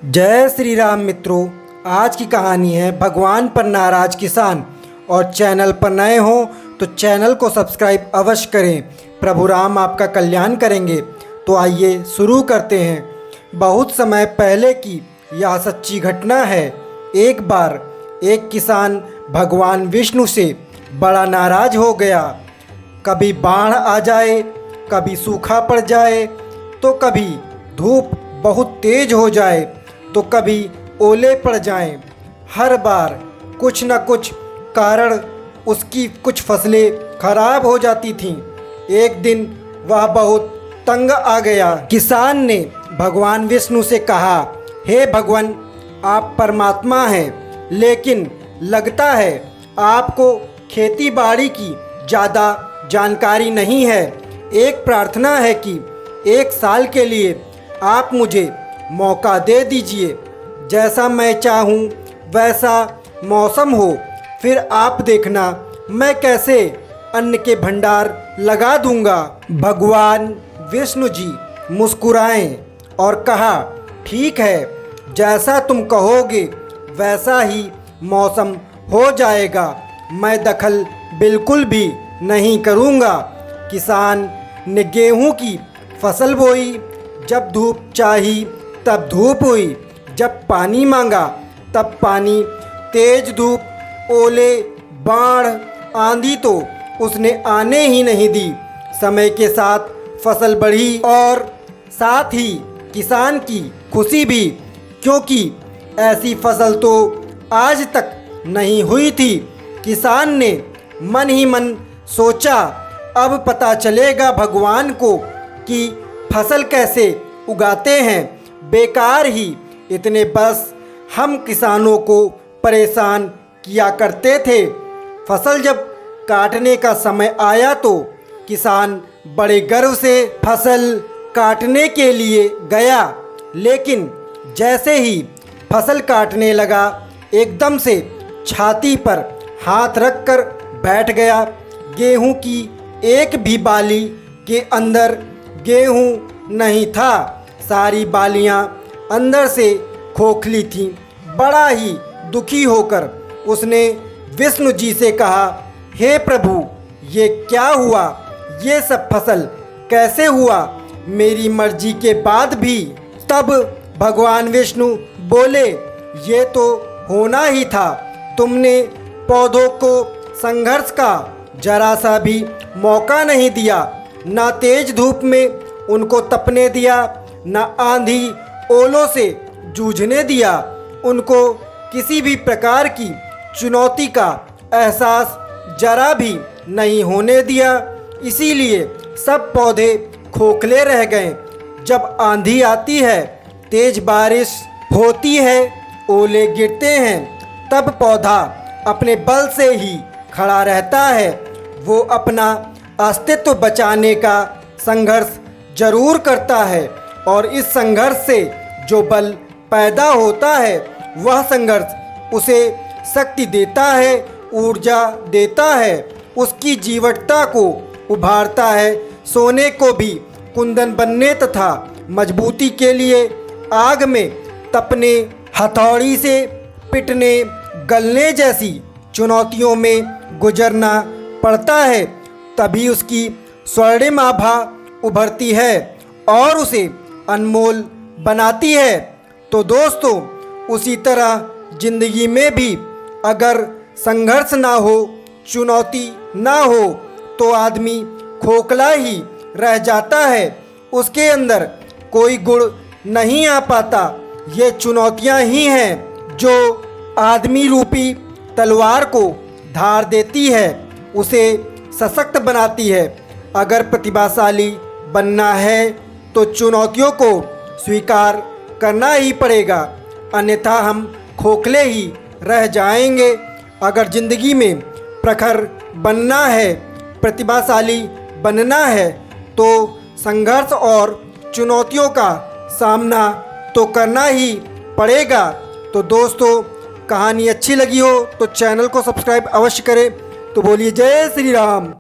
जय श्री राम मित्रों। आज की कहानी है भगवान पर नाराज किसान। और चैनल पर नए हो तो चैनल को सब्सक्राइब अवश्य करें। प्रभु राम आपका कल्याण करेंगे। तो आइए शुरू करते हैं। बहुत समय पहले की यह सच्ची घटना है। एक बार एक किसान भगवान विष्णु से बड़ा नाराज हो गया। कभी बाढ़ आ जाए, कभी सूखा पड़ जाए, तो कभी धूप बहुत तेज हो जाए, तो कभी ओले पड़ जाएं। हर बार कुछ न कुछ कारण उसकी कुछ फसलें खराब हो जाती थीं। एक दिन वह बहुत तंग आ गया। किसान ने भगवान विष्णु से कहा, हे भगवान, आप परमात्मा हैं, लेकिन लगता है आपको खेती बाड़ी की ज़्यादा जानकारी नहीं है। एक प्रार्थना है कि एक साल के लिए आप मुझे मौका दे दीजिए। जैसा मैं चाहूँ वैसा मौसम हो, फिर आप देखना मैं कैसे अन्न के भंडार लगा दूंगा। भगवान विष्णु जी मुस्कुराए और कहा, ठीक है, जैसा तुम कहोगे वैसा ही मौसम हो जाएगा। मैं दखल बिल्कुल भी नहीं करूँगा। किसान ने गेहूं की फसल बोई। जब धूप चाही तब धूप हुई, जब पानी मांगा तब पानी। तेज धूप, ओले, बाढ़, आंधी तो उसने आने ही नहीं दी। समय के साथ फसल बढ़ी और साथ ही किसान की खुशी भी, क्योंकि ऐसी फसल तो आज तक नहीं हुई थी। किसान ने मन ही मन सोचा, अब पता चलेगा भगवान को कि फसल कैसे उगाते हैं। बेकार ही इतने बस हम किसानों को परेशान किया करते थे। फसल जब काटने का समय आया तो किसान बड़े गर्व से फसल काटने के लिए गया, लेकिन जैसे ही फसल काटने लगा, एकदम से छाती पर हाथ रखकर बैठ गया। गेहूं की एक भी बाली के अंदर गेहूं नहीं था। सारी बालियां अंदर से खोखली थीं। बड़ा ही दुखी होकर उसने विष्णु जी से कहा, हे प्रभु, ये क्या हुआ? ये सब फसल कैसे हुआ मेरी मर्जी के बाद भी? तब भगवान विष्णु बोले, ये तो होना ही था। तुमने पौधों को संघर्ष का जरा सा भी मौका नहीं दिया। ना तेज धूप में उनको तपने दिया, ना आंधी ओलों से जूझने दिया। उनको किसी भी प्रकार की चुनौती का एहसास जरा भी नहीं होने दिया। इसीलिए सब पौधे खोखले रह गए। जब आंधी आती है, तेज बारिश होती है, ओले गिरते हैं, तब पौधा अपने बल से ही खड़ा रहता है। वो अपना अस्तित्व बचाने का संघर्ष जरूर करता है, और इस संघर्ष से जो बल पैदा होता है, वह संघर्ष उसे शक्ति देता है, ऊर्जा देता है, उसकी जीवटता को उभारता है। सोने को भी कुंदन बनने तथा मजबूती के लिए आग में तपने, हथौड़ी से पिटने, गलने जैसी चुनौतियों में गुजरना पड़ता है। तभी उसकी स्वर्णिम आभा उभरती है और उसे अनमोल बनाती है। तो दोस्तों, उसी तरह जिंदगी में भी अगर संघर्ष ना हो, चुनौती ना हो, तो आदमी खोखला ही रह जाता है। उसके अंदर कोई गुण नहीं आ पाता। ये चुनौतियां ही हैं जो आदमी रूपी तलवार को धार देती है, उसे सशक्त बनाती है। अगर प्रतिभाशाली बनना है तो चुनौतियों को स्वीकार करना ही पड़ेगा, अन्यथा हम खोखले ही रह जाएंगे। अगर जिंदगी में प्रखर बनना है, प्रतिभाशाली बनना है, तो संघर्ष और चुनौतियों का सामना तो करना ही पड़ेगा। तो दोस्तों, कहानी अच्छी लगी हो तो चैनल को सब्सक्राइब अवश्य करें। तो बोलिए जय श्री राम।